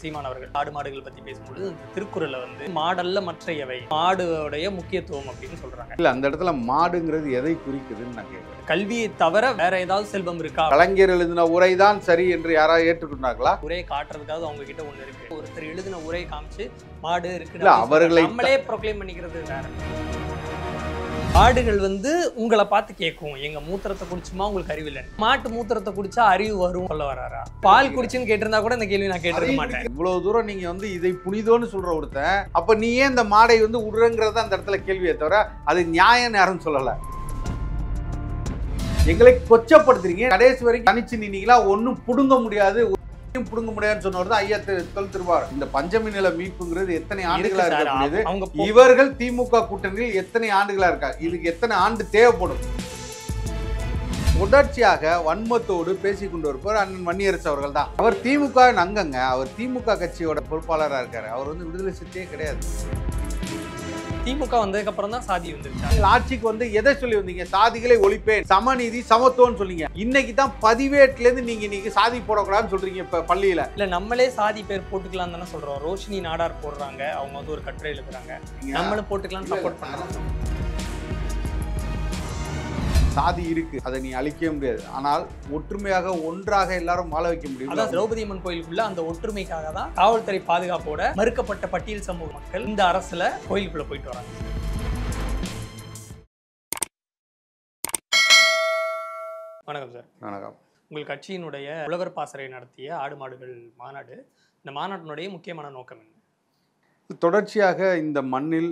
சீமான் அவர்கள் ஆடு மாடுகள் பத்தி பேசும்போது இந்த திருக்குறள்ல வந்து மாடல்ல மற்றையவை மாடுடைய முக்கியத்துவம் அப்படின்னு சொல்றாங்க. இல்ல அந்த இடத்துல மாடுங்கிறது எதை குறிக்குதுன்னு நான் கேட்கிறேன். கல்வியை தவிர வேற ஏதாவது செல்வம் இருக்கா? கலைஞர் எழுதின உரைதான் சரி என்று யாராவது ஏற்றுக்கொண்டார்களா? உரையை காட்டுறதுக்காக அவங்க கிட்ட ஒண்ணு இருக்கு. ஒருத்தர் எழுதின உரையை காமிச்சு மாடு இருக்கு அவர்களை நம்மளே ப்ரோக்ளைம் பண்ணிக்கிறது வேற. ஆடுகள் வந்து உங்களை பார்த்து கேட்கும், எங்க மூத்திரத்தை குடிச்சுமா உங்களுக்கு அறிவு இல்லை. மாட்டு மூத்திரத்தை குடிச்சா அறிவு வரும் சொல்ல வராரா? பால் குடிச்சுன்னு கேட்டிருந்தா கூட இந்த கேள்வி நான் கேட்டிருக்க மாட்டேன். இவ்வளவு தூரம் நீங்க வந்து இதை புனிதோன்னு சொல்ற ஒருத்தன், அப்ப நீ ஏன் இந்த மாடை வந்து விடுறங்கிறத அந்த இடத்துல கேள்வியை தவிர அது நியாயம் யாரும் சொல்லல. எங்களை கொச்சப்படுத்துறீங்க. கடைசி வரைக்கும் தனிச்சு நின்னீங்களா? ஒன்னும் புடுங்க முடியாது புடுங்க முடியாதுன்னு சொன்னவர் தான் ஐயா திருவார். இந்த பஞ்சமி நில மீட்புங்கிறது எத்தனை ஆண்டுகளா இருக்கக்கூடியது? இவர்கள் திமுக கூட்டணியில் எத்தனை ஆண்டுகளா இருக்காங்க? இதுக்கு எத்தனை ஆண்டு தேவைப்படும்? தொடர்ச்சியாக வன்மத்தோடு பேசிக்கொண்டு இருப்பவர் அண்ணன் வன்னியரசு அவர்கள் தான். அவர் திமுக அங்கங்க, அவர் திமுக கட்சியோட பொறுப்பாளராக இருக்காரு. அவர் வந்து விடுதலை சிறுத்தையே கிடையாது. திமுக வந்ததுக்கு அப்புறம் தான் சாதி வந்துருச்சு. ஆட்சிக்கு வந்து எதை சொல்லி வந்தீங்க? சாதிகளை ஒழிப்பேன், சமநீதி, சமத்துவம்னு சொல்லிங்க. இன்னைக்கு தான் பதிவேட்ல இருந்து நீங்க சாதி போடக்கூடாதுன்னு சொல்றீங்க. இப்ப பள்ளியில இல்ல நம்மளே சாதி பேர் போட்டுக்கலாம் தானே சொல்றோம். ரோஷினி நாடார் போடுறாங்க, அவங்க வந்து ஒரு கட்டுரை எழுதுறாங்க, நம்மளும் போட்டுக்கலாம்னு சப்போர்ட் பண்றோம். சாதி இருக்கு, அதை நீ அழிக்க முடியாது. ஆனால் ஒற்றுமையாக ஒன்றாக எல்லாரும் வாழ வைக்க முடியும். அதான் திரௌபதி அம்மன் கோயிலுக்குள்ள அந்த ஒற்றுமைக்காக தான் காவல்துறை பாதுகாப்போட மறுக்கப்பட்ட பட்டியல் சமூக மக்கள் இந்த அரசுல கோயிலுக்குள்ள போயிட்டு வராங்க. வணக்கம் சார். வணக்கம். உங்கள் கட்சியினுடைய உழவர் பாசறை நடத்திய ஆடு மாடுகள் மாநாடு, இந்த மாநாட்டினுடைய முக்கியமான நோக்கம் என்ன? தொடர்ச்சியாக இந்த மண்ணில்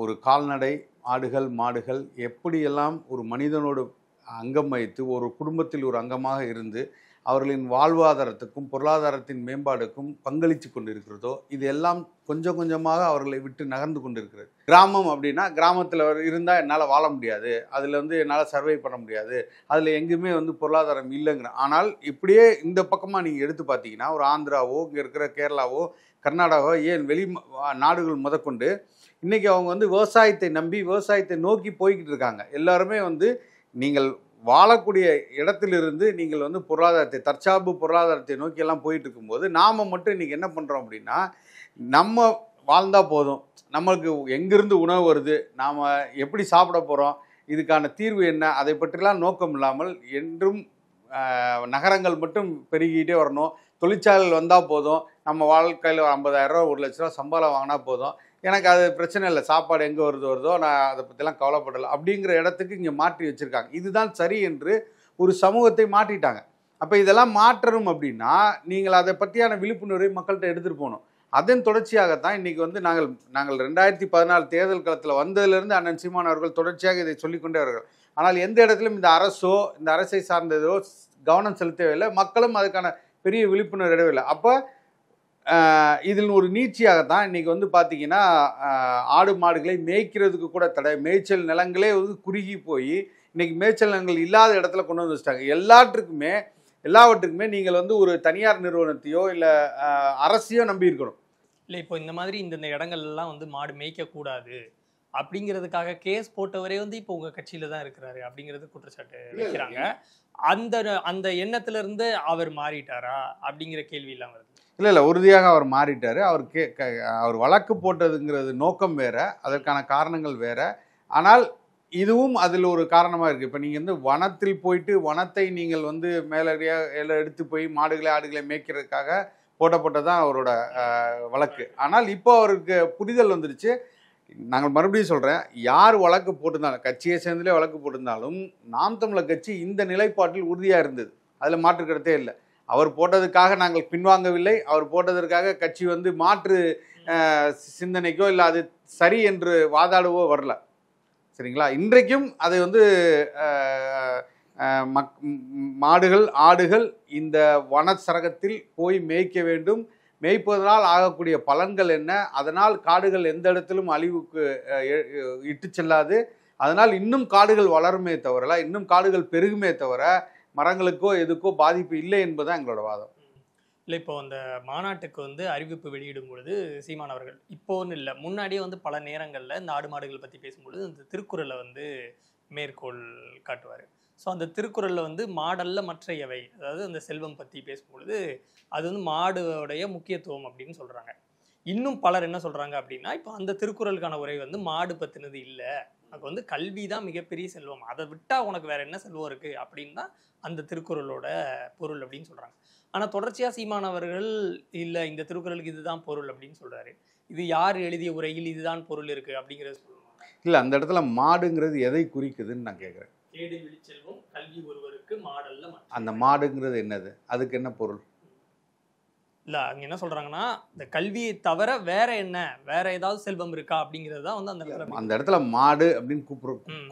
ஒரு கால்நடை ஆடுகள் மாடுகள் எப்படியெல்லாம் ஒரு மனிதனோடு அங்கம் வைத்து ஒரு குடும்பத்தில் ஒரு அங்கமாக இருந்து அவர்களின் வாழ்வாதாரத்துக்கும் பொருளாதாரத்தின் மேம்பாடுக்கும் பங்களித்து கொண்டு இருக்கிறதோ, இது எல்லாம் கொஞ்சம் கொஞ்சமாக அவர்களை விட்டு நகர்ந்து கொண்டு இருக்கிறது. கிராமம் அப்படின்னா கிராமத்தில் இருந்தால் என்னால் வாழ முடியாது, அதில் வந்து என்னால் சர்வை பண்ண முடியாது, அதில் எங்கேயுமே வந்து பொருளாதாரம் இல்லைங்கிற. ஆனால் இப்படியே இந்த பக்கமாக நீங்கள் எடுத்து பார்த்தீங்கன்னா ஒரு ஆந்திராவோ இங்கே இருக்கிற கேரளாவோ கர்நாடகாவோ ஏன் வெளி நாடுகள் முதற்கொண்டு இன்றைக்கி அவங்க வந்து விவசாயத்தை நம்பி விவசாயத்தை நோக்கி போய்கிட்டு இருக்காங்க. எல்லாருமே வந்து நீங்கள் வாழக்கூடிய இடத்திலிருந்து நீங்கள் வந்து பொருளாதாரத்தை தற்சார்பு பொருளாதாரத்தை நோக்கியெல்லாம் போயிட்டு இருக்கும்போது நாம் மட்டும் இன்றைக்கி என்ன பண்ணுறோம் அப்படின்னா, நம்ம வாழ்ந்தால் போதும், நம்மளுக்கு எங்கேருந்து உணவு வருது, நாம் எப்படி சாப்பிட போகிறோம், இதுக்கான தீர்வு என்ன, அதை பற்றிலாம் நோக்கம் இல்லாமல் என்றும் நகரங்கள் மட்டும் பெருகிக்கிட்டே வரணும், தொழிற்சாலைகள் வந்தால் போதும், நம்ம வாழ்க்கையில் 50,000 ரூபா 1,00,000 சம்பளம் வாங்கினா போதும், எனக்கு அது பிரச்சனை இல்லை, சாப்பாடு எங்கே வருதோ நான் அதை பற்றிலாம் கவலைப்படலை அப்படிங்கிற இடத்துக்கு இங்கே மாற்றி வச்சுருக்காங்க. இதுதான் சரி என்று ஒரு சமூகத்தை மாற்றிட்டாங்க. அப்போ இதெல்லாம் மாற்றணும் அப்படின்னா நீங்கள் அதை பற்றியான விழிப்புணர்வை மக்கள்கிட்ட எடுத்துகிட்டு போகணும். அதன் தொடர்ச்சியாகத்தான் இன்றைக்கி வந்து நாங்கள் 2014 தேர்தல் களத்தில் வந்ததிலிருந்து அண்ணன் சீமான் அவர்கள் தொடர்ச்சியாக இதை சொல்லிக்கொண்டே வருகிறார்கள். ஆனால் எந்த இடத்திலும் இந்த அரசோ இந்த அரசை சார்ந்ததோ கவனம் செலுத்தவே இல்லை, மக்களும் அதுக்கான பெரிய விழிப்புணர்வு இடவில்லை. அப்போ இதில் ஒரு நீட்சியாகத்தான் இன்றைக்கி வந்து பார்த்திங்கன்னா ஆடு மாடுகளை மேய்க்கிறதுக்கு கூட தடை, மேய்ச்சல் நிலங்களே வந்து குறுகி போய் இன்றைக்கி மேய்ச்சல் நிலங்கள் இல்லாத இடத்துல கொண்டு வந்து வச்சுட்டாங்க. எல்லாவற்றுக்குமே நீங்கள் வந்து ஒரு தனியார் நிறுவனத்தையோ இல்லை அரசையோ நம்பி இருக்கணும். இல்லை இப்போ இந்த மாதிரி இந்த இடங்கள்லாம் வந்து மாடு மேய்க்கக்கூடாது அப்படிங்கிறதுக்காக கேஸ் போட்டவரே வந்து இப்போ உங்கள் கட்சியில் தான் இருக்கிறாரு அப்படிங்கிறது குற்றச்சாட்டு வைக்கிறாங்க. அந்த எண்ணத்துல இருந்து அவர் மாறிட்டாரா அப்படிங்கிற கேள்வி எல்லாம் வருது. இல்லை உறுதியாக அவர் மாறிட்டார். அவர் வழக்கு போட்டதுங்கிறது நோக்கம் வேறு, அதற்கான காரணங்கள் வேறு. ஆனால் இதுவும் அதில் ஒரு காரணமாக இருக்குது. இப்போ நீங்கள் வந்து வனத்தில் போயிட்டு வனத்தை நீங்கள் வந்து மேலடியாக எடுத்து போய் மாடுகளை ஆடுகளை மேய்க்கிறதுக்காக போட்டப்பட்டதான் அவரோட வழக்கு. ஆனால் இப்போ அவருக்கு புரிதல் வந்துருச்சு. நாங்கள் மறுபடியும் சொல்கிறேன், யார் வழக்கு போட்டிருந்தாலும் கட்சியை சேர்ந்துலே வழக்கு போட்டிருந்தாலும் நாம் தமிழர் கட்சி இந்த நிலைப்பாட்டில் உறுதியாக இருந்தது, அதில் மாற்று கருத்தே இல்லை. அவர் போட்டதுக்காக நாங்கள் பின்வாங்கவில்லை, அவர் போட்டதற்காக கட்சி வந்து மாற்று சிந்தனைக்கோ இல்லை அது சரி என்று வாதாடவோ வரல. சரிங்களா? இன்றைக்கும் அதை வந்து மாடுகள் ஆடுகள் இந்த வன சரகத்தில் போய் மேய்க்க வேண்டும், மேய்ப்பதனால் ஆகக்கூடிய பலன்கள் என்ன, அதனால் காடுகள் எந்த இடத்திலும் அழிவுக்கு இட்டு செல்லாது, அதனால் இன்னும் காடுகள் வளருமே தவிர இன்னும் காடுகள் பெருகுமே தவிர மரங்களுக்கோ எதுக்கோ பாதிப்பு இல்லை என்பதுதான் எங்களோட வாதம். இல்லை இப்போ அந்த மாநாட்டுக்கு வந்து அறிவிப்பு வெளியிடும் பொழுது சீமான் அவர்கள் இப்போன்னு இல்லை முன்னாடியே வந்து பல நேரங்களில் இந்த ஆடு மாடுகள் பற்றி பேசும்பொழுது இந்த திருக்குறளை வந்து மேற்கோள் காட்டுவார். ஸோ அந்த திருக்குறளில் வந்து மாடல்ல மற்ற எவை, அதாவது அந்த செல்வம் பற்றி பேசும்பொழுது அது வந்து மாடுடைய முக்கியத்துவம் அப்படின்னு சொல்கிறாங்க. இன்னும் பலர் என்ன சொல்கிறாங்க அப்படின்னா, இப்போ அந்த திருக்குறளுக்கான உரை வந்து மாடு பற்றினது இல்லை, அது வந்து கல்வி தான் மிகப்பெரிய செல்வம், அதை விட்டால் உனக்கு வேற என்ன செல்வம் இருக்குது அப்படின்னு தான் அந்த திருக்குறளோட பொருள் அப்படின்னு சொல்கிறாங்க. ஆனால் தொடர்ச்சியாக சீமானவர்கள் இல்லை இந்த திருக்குறளுக்கு இதுதான் பொருள் அப்படின்னு சொல்கிறாரு. இது யார் எழுதிய உரையில் இதுதான் பொருள் இருக்குது அப்படிங்கிறது சொல்லுவாங்க. இல்லை, அந்த இடத்துல மாடுங்கிறது எதை குறிக்குதுன்னு நான் கேட்குறேன். கேடு விழிச்செல்வம் கல்வி ஒருவருக்கு மாடல்ல அந்த மாடுங்கிறது என்னது, அதுக்கு என்ன பொருள்? இல்ல அங்க என்ன சொல்றாங்கன்னா, இந்த கல்வியை தவிர வேற என்ன, வேற ஏதாவது செல்வம் இருக்கா அப்படிங்கிறது தான் வந்து அந்த இடத்துல அந்த இடத்துல மாடு அப்படின்னு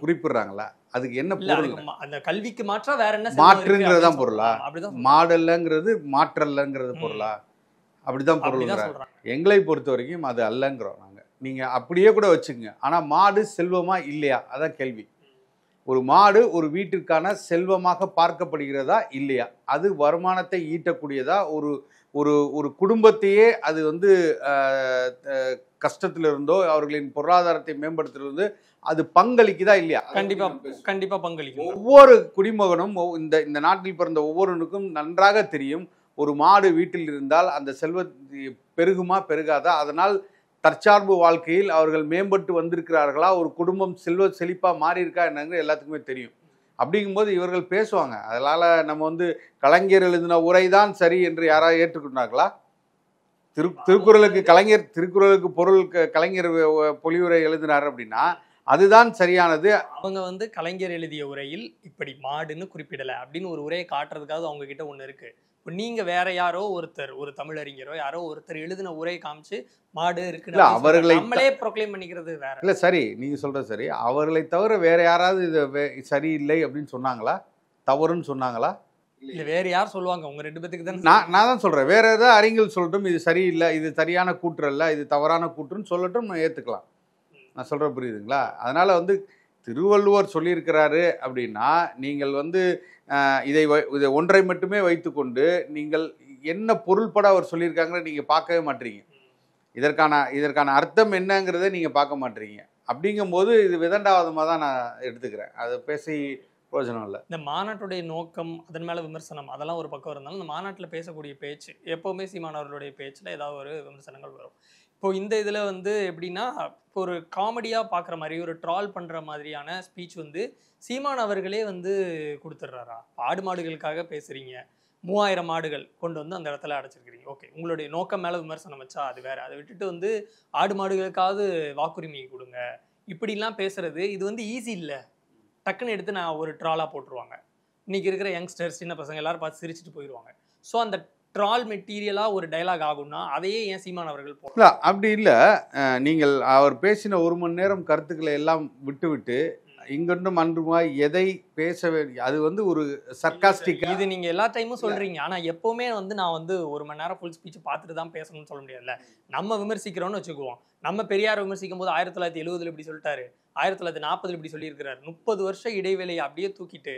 குறிப்பிடுறாங்களா, அதுக்கு என்ன இல்ல, பொருள்? அந்த கல்விக்கு மாற்றா வேற என்ன செல்வம் மாற்றுங்கிறது தான் பொருளா? அப்படிதான் மாடல்லங்கிறது மாற்றல்லங்கிறது பொருளா? அப்படிதான் பொருள். எங்களை பொறுத்த வரைக்கும் அது அல்லங்கிறோம் நாங்க. நீங்க அப்படியே கூட வச்சுக்கோங்க, ஆனா மாடு செல்வமா இல்லையா அதான் கேள்வி. ஒரு மாடு ஒரு வீட்டிற்கான செல்வமாக பார்க்கப்படுகிறதா இல்லையா, அது வருமானத்தை ஈட்டக்கூடியதா, ஒரு ஒரு ஒரு குடும்பத்தையே அது வந்து கஷ்டத்திலிருந்தோ அவர்களின் பொருளாதாரத்தை மேம்படுத்துறது அது பங்களிக்குதா இல்லையா? கண்டிப்பா கண்டிப்பா பங்களிக்கும். ஒவ்வொரு குடிமகனும் இந்த இந்த நாட்டில் பிறந்த ஒவ்வொருவனுக்கும் நன்றாக தெரியும், ஒரு மாடு வீட்டில் இருந்தால் அந்த செல்வ பெருகுமா பெருகாதா, அதனால் தற்சார்பு வாழ்க்கையில் அவர்கள் மேம்பட்டு வந்திருக்கிறார்களா, ஒரு குடும்பம் செழிப்பாக மாறி இருக்கா என்னங்க எல்லாத்துக்குமே தெரியும். அப்படிங்கும்போது இவர்கள் பேசுவாங்க. அதனால் நம்ம வந்து கலைஞர் எழுதின உரை தான் சரி என்று யாராவது ஏற்றுக்கொண்டாங்களா? திருக்குறளுக்கு பொருள் கலைஞர் பொலிவுரை எழுதினார் அப்படின்னா அதுதான் சரியானது. அவங்க வந்து கலைஞர் எழுதிய உரையில் இப்படி மாடுன்னு குறிப்பிடலை அப்படின்னு ஒரு உரையை காட்டுறதுக்காக அவங்க கிட்ட ஒன்று இருக்கு. இப்போ நீங்க வேற யாரோ ஒருத்தர், ஒரு தமிழறிஞரோ யாரோ ஒருத்தர் எழுதின உரையை காமிச்சு மாடு இருக்கு அவர்களை நம்மளே ப்ரொக்ளைம் பண்ணிக்கிறது வேற இல்லை. சரி, நீங்க சொல்றது சரி. அவர்களை தவிர வேற யாராவது இது சரியில்லை அப்படின்னு சொன்னாங்களா, தவறுன்னு சொன்னாங்களா? இல்லை, வேற யார் சொல்லுவாங்க? உங்க ரெண்டு பேத்துக்கு தான். நான் தான் சொல்றேன், வேற ஏதாவது அறிஞர்கள் சொல்லட்டும் இது சரியில்லை, இது சரியான கூற்று அல்ல, இது தவறான கூற்றுன்னு சொல்லட்டும், நான் ஏற்றுக்கலாம். நான் சொல்ற புரியுதுங்களா? அதனால வந்து திருவள்ளுவர் சொல்லியிருக்கிறாரு அப்படின்னா நீங்கள் வந்து இதை ஒன்றை மட்டுமே வைத்துக்கொண்டு நீங்கள் என்ன பொருள்பட அவர் சொல்லியிருக்காங்கன்னு நீங்கள் பார்க்கவே மாட்டீங்க. இதற்கான அர்த்தம் என்னங்கிறத நீங்கள் பார்க்க மாட்டீங்க. அப்படிங்கும்போது இது விதண்டாவாதமாக தான் நான் எடுத்துக்கிறேன். அதை பேசி பிரயோஜனம் இல்லை. இந்த மாநாட்டுடைய நோக்கம், அதன் மேலே விமர்சனம், அதெல்லாம் ஒரு பக்கம் இருந்தாலும் இந்த மாநாட்டில் பேசக்கூடிய பேச்சு எப்போவுமே சீமானவர்களுடைய பேச்சில் ஏதாவது ஒரு விமர்சனங்கள் வரும். இப்போ இந்த இதில் வந்து எப்படின்னா, இப்போ ஒரு காமெடியாக பார்க்குற மாதிரி ஒரு ட்ரால் பண்ணுற மாதிரியான ஸ்பீச் வந்து சீமான் அவர்களே வந்து கொடுத்துட்றாரா? ஆடு மாடுகளுக்காக பேசுகிறீங்க, 3000 மாடுகள் கொண்டு வந்து அந்த இடத்துல அடைச்சிருக்கிறீங்க, ஓகே, உங்களுடைய நோக்கம் மேலே விமர்சனம் வச்சா அது வேறு. அதை விட்டுட்டு வந்து ஆடு மாடுகளுக்காவது வாக்குரிமை கொடுங்க இப்படிலாம் பேசுறது இது வந்து ஈஸி இல்லை. டக்குன்னு எடுத்து நான் ஒரு ட்ராலாக போட்டுருவாங்க. இன்றைக்கி இருக்கிற யங்ஸ்டர்ஸ் சின்ன பசங்க எல்லாரும் பார்த்து சிரிச்சுட்டு போயிடுவாங்க. ஸோ அந்த ட்ரால் மெட்டீரியலாக ஒரு டைலாக் ஆகும்னா அதையே ஏன் சீமான் அவர்கள் போகல? அப்படி இல்லை. நீங்கள் அவர் பேசின 1 மணி நேரம் கருத்துக்களை எல்லாம் விட்டு இங்கொன்றும் அன்றுமாய் எதை பேச வேண்டிய அது வந்து ஒரு சர்க்காஸ்டிக். இது நீங்க எல்லா டைமும் சொல்றீங்க, ஆனா எப்பவுமே வந்து நான் வந்து 1 மணி நேரம் ஃபுல் ஸ்பீச் பார்த்துட்டு தான் பேசணும்னு சொல்ல முடியாதுல்ல. நம்ம விமர்சிக்கிறோம்னு வச்சுக்குவோம். நம்ம பெரியார் விமர்சிக்கும் போது 1970 இப்படி சொல்லிட்டாரு, 1940 இப்படி சொல்லியிருக்கிறாரு. 30 வருஷம் இடைவேளையை அப்படியே தூக்கிட்டு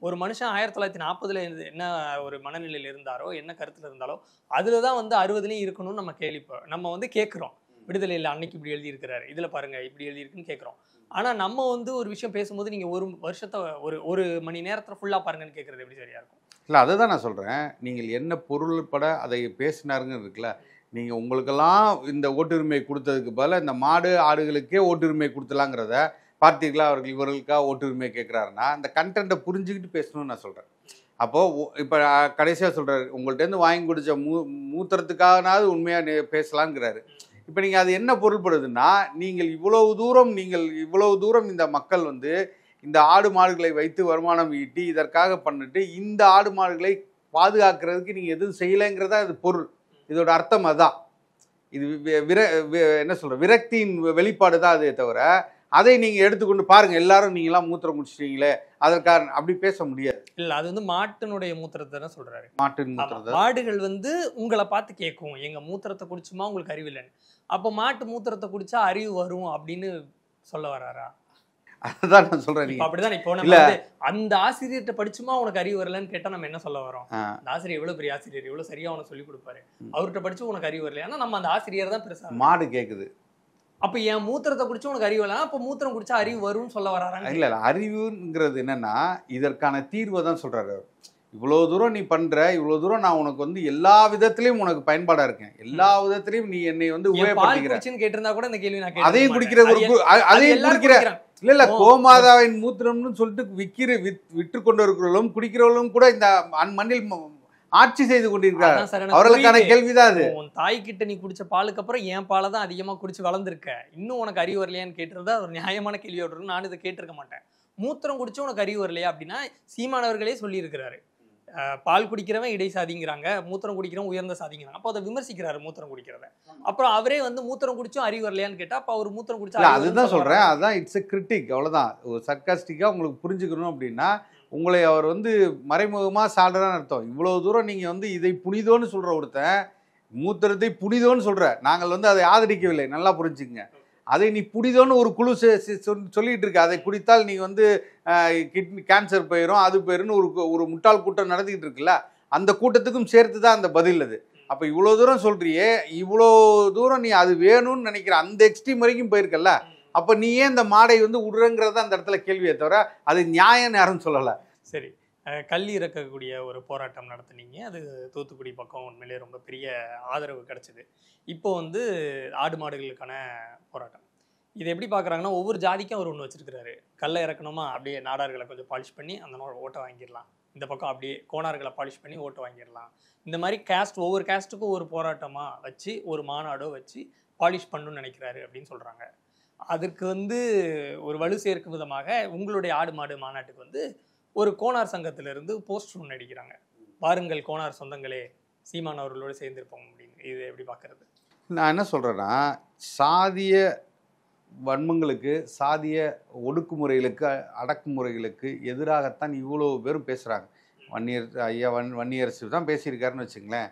ஒரு மனுஷன் 1940 என்ன ஒரு மனநிலையில் இருந்தாரோ, என்ன கருத்துல இருந்தாலோ அதுல தான் வந்து 60லயும் இருக்கணும்னு நம்ம வந்து கேட்குறோம். விடுதலையில் அன்னைக்கு இப்படி எழுதியிருக்கிறாரு, இதுல பாருங்க இப்படி எழுதியிருக்குன்னு கேட்குறோம். ஆனா நம்ம வந்து ஒரு விஷயம் பேசும்போது நீங்க ஒரு வருஷத்தை ஒரு மணி நேரத்துல ஃபுல்லா பாருங்கன்னு கேட்கறது எப்படி சரியா இருக்கும்? இல்லை, அதை தான் நான் சொல்றேன். நீங்கள் என்ன பொருள்பட அதை பேசினாருங்க இருக்குல்ல, நீங்க உங்களுக்கெல்லாம் இந்த ஓட்டுரிமை கொடுத்ததுக்கு பதிலாக இந்த மாடு ஆடுகளுக்கே ஓட்டுரிமை கொடுத்தலாங்கிறத பார்த்தீங்களா? அவர்கள் இவர்களுக்காக ஓட்டுரிமை கேட்குறாருன்னா அந்த கண்டென்ட்டை புரிஞ்சுக்கிட்டு பேசணும்னு நான் சொல்கிறேன். அப்போது இப்போ கடைசியாக சொல்கிறாரு, உங்கள்கிட்டருந்து வாங்கி குடித்த மூத்திரத்துக்காகனாவது உண்மையாக பேசலாங்கிறாரு. இப்போ நீங்கள் அது என்ன பொருள்படுதுன்னா, நீங்கள் இவ்வளவு தூரம் இந்த மக்கள் வந்து இந்த ஆடு மாடுகளை வைத்து வருமானம் ஈட்டி இதற்காக பண்ணிட்டு இந்த ஆடு மாடுகளை பாதுகாக்கிறதுக்கு நீங்கள் எதுவும் செய்யலைங்கிறதா இது பொருள். இதோட அர்த்தம் அதுதான். இது என்ன சொல்கிற விரக்தியின் வெளிப்பாடு தான் அதே தவிர அதை நீங்கள் எடுத்துக்கொண்டு பாருங்கள் எல்லாரும் நீங்களாம் மூத்திரம் குடிச்சிட்டீங்களே அதற்காக அப்படி பேச முடியாது. இல்லை, அது வந்து மாட்டினுடைய மூத்திரத்தை தான் சொல்கிறாரு. மாட்டின் மூத்திரத்தை மாடுகள் வந்து உங்களை பார்த்து கேட்கும், எங்கள் மூத்திரத்தை குடிச்சுமா உங்களுக்கு அறிவு இல்லைன்னு. அப்போ மாட்டு மூத்திரத்தை குடிச்சா அறிவு வரும் அப்படின்னு சொல்ல வராரா? அதுதான் நான் சொல்றேன். அப்படிதான் இப்போ நம்ம அந்த ஆசிரியர்கிட்ட படிச்சுமா உனக்கு அறிவு வரலன்னு கேட்டா நம்ம என்ன சொல்ல வரோம்? அந்த ஆசிரியர் எவ்வளவு பெரிய ஆசிரியர், எவ்வளவு சரியா உனக்கு சொல்லி கொடுப்பாரு, அவர்கிட்ட படிச்சு உனக்கு அறிவு வரல. ஆனா நம்ம அந்த ஆசிரியர் தான் பெருசா. மாடு கேக்குது, அப்ப என் மூத்திரத்தை குடிச்சு உனக்கு அறிவு வரலாம், அப்ப மூத்திரம் குடிச்சா அறிவு வரும்னு சொல்ல வராங்க. இல்ல அறிவுங்கிறது என்னன்னா இதற்கான தீர்வை தான் சொல்றாரு. இவ்வளவு தூரம் நீ பண்ற, இவ்வளவு தூரம் நான் உனக்கு வந்து எல்லா விதத்திலயும் உனக்கு பயன்பாடா இருக்கேன், எல்லா விதத்திலயும் நீ என்னை வந்து உபயோகப்படுத்திக்கிற கேட்டிருந்தா கூட இந்த கேள்வி நான் அதையும் குடிக்கிற அதையும் குடிக்கிற இல்ல கோமாதாவின் மூத்திரம்னு சொல்லிட்டு விற்று கொண்டு இருக்கிறவர்களும் குடிக்கிறவர்களும் கூட இந்த மண்ணில் ஆட்சி செய்து கொண்டிருக்கிறார். அவர்களுக்கான கேள்விதான் அது. உன் தாய் கிட்ட நீ குடிச்ச பாலுக்கு அப்புறம் என் பாலை தான் அதிகமா குடிச்சு வளர்ந்துருக்க, இன்னும் உனக்கு அறிவு வரலையான்னு கேட்டிருந்தா ஒரு நியாயமான கேள்வியோட இருக்கும். நான் இதை கேட்டிருக்க மாட்டேன். மூத்திரம் குடிச்சு உனக்கு அறிவு வரலையா அப்படின்னா சீமானவர்களே சொல்லி இருக்கிறாரு, பால் குடிக்கிறவன் இடை சாதிங்கிறாங்க, மூத்திரம் குடிக்கிறவன் உயர்ந்த சாதிங்கிறாங்க. அப்போ அதை விமர்சிக்கிறாரு மூத்திரம் குடிக்கிறத. அப்புறம் அவரே வந்து மூத்திரம் குடிச்சும் அறிவு வரலையான்னு கேட்டா அப்ப அவர் மூத்திரம் குடிச்சா அதுதான் சொல்றேன். அதுதான் இட்ஸ் எ கிரிட்டிக், அவ்வளவுதான். ஒரு சர்க்காஸ்டிக்கா உங்களுக்கு புரிஞ்சுக்கணும் அப்படின்னா உங்களை அவர் வந்து மறைமுகமா சாடுறான்னு அர்த்தம். இவ்வளவு தூரம் நீங்க வந்து இதை புனிதோன்னு சொல்ற ஒருத்தன் மூத்திரத்தை புனிதோன்னு சொல்ற, நாங்கள் வந்து அதை ஆதரிக்கவில்லை, நல்லா புரிஞ்சுங்க. அதை நீ புனிதோன்னு ஒரு குழு சொல்லிட்டு இருக்க, அதை குடித்தால் நீ வந்து கிட்னி கேன்சர் போயிடும், அது போயிடும்னு ஒரு முட்டாள் கூட்டம் நடத்திக்கிட்டு இருக்குல்ல, அந்த கூட்டத்துக்கும் சேர்த்து தான் அந்த பதில் அது. அப்போ இவ்வளோ தூரம் சொல்றியே, இவ்வளோ தூரம் நீ அது வேணும்னு நினைக்கிற அந்த எக்ஸ்ட்ரீம் வரைக்கும் போயிருக்கல, அப்போ நீ ஏன் இந்த மாடை வந்து விடுறங்கிறத அந்த இடத்துல கேள்வியை தவிர அது நியாயம் யாரும் சொல்லலை. சரி, கல்வி இறக்கக்கூடிய ஒரு போராட்டம் நடத்துனீங்க, அது தூத்துக்குடி பக்கம் உண்மையிலே ரொம்ப பெரிய ஆதரவு கிடைச்சிது. இப்போ வந்து ஆடு மாடுகளுக்கான போராட்டம், இது எப்படி பார்க்குறாங்கன்னா ஒவ்வொரு ஜாதிக்கும் அவர் ஒன்று வச்சிருக்கிறாரு. கல்லை இறக்கணுமா அப்படியே நாடார்களை கொஞ்சம் பாலிஷ் பண்ணி அந்த ஓட்டை வாங்கிடலாம், இந்த பக்கம் அப்படியே கோணார்களை பாலிஷ் பண்ணி ஓட்டை வாங்கிடலாம். இந்த மாதிரி கேஸ்ட் ஒவ்வொரு கேஸ்ட்டுக்கும் ஒரு போராட்டமாக வச்சு ஒரு மாநாடோ வச்சு பாலிஷ் பண்ணணும்னு நினைக்கிறாரு அப்படின்னு சொல்கிறாங்க. அதுக்கு வந்து ஒரு வலு சேர்க்கும் விதமாக உங்களுடைய ஆடு மாடு மாநாட்டுக்கு வந்து ஒரு கோனார் சங்கத்திலிருந்து போஸ்டர் ஒன்று அடிக்கிறாங்க, வாருங்கள் கோனார் சொந்தங்களே சீமான் அவர்களோடு சேர்ந்திருப்போம் அப்படின்னு. இது எப்படி பார்க்கறது? நான் என்ன சொல்கிறேன்னா, சாதிய வன்மங்களுக்கு, சாதிய ஒடுக்குமுறைகளுக்கு, அடக்குமுறைகளுக்கு எதிராகத்தான் இவ்வளோ பேரும் பேசுகிறாங்க. வன்னியரசு தான் பேசியிருக்காருன்னு வச்சுங்களேன்.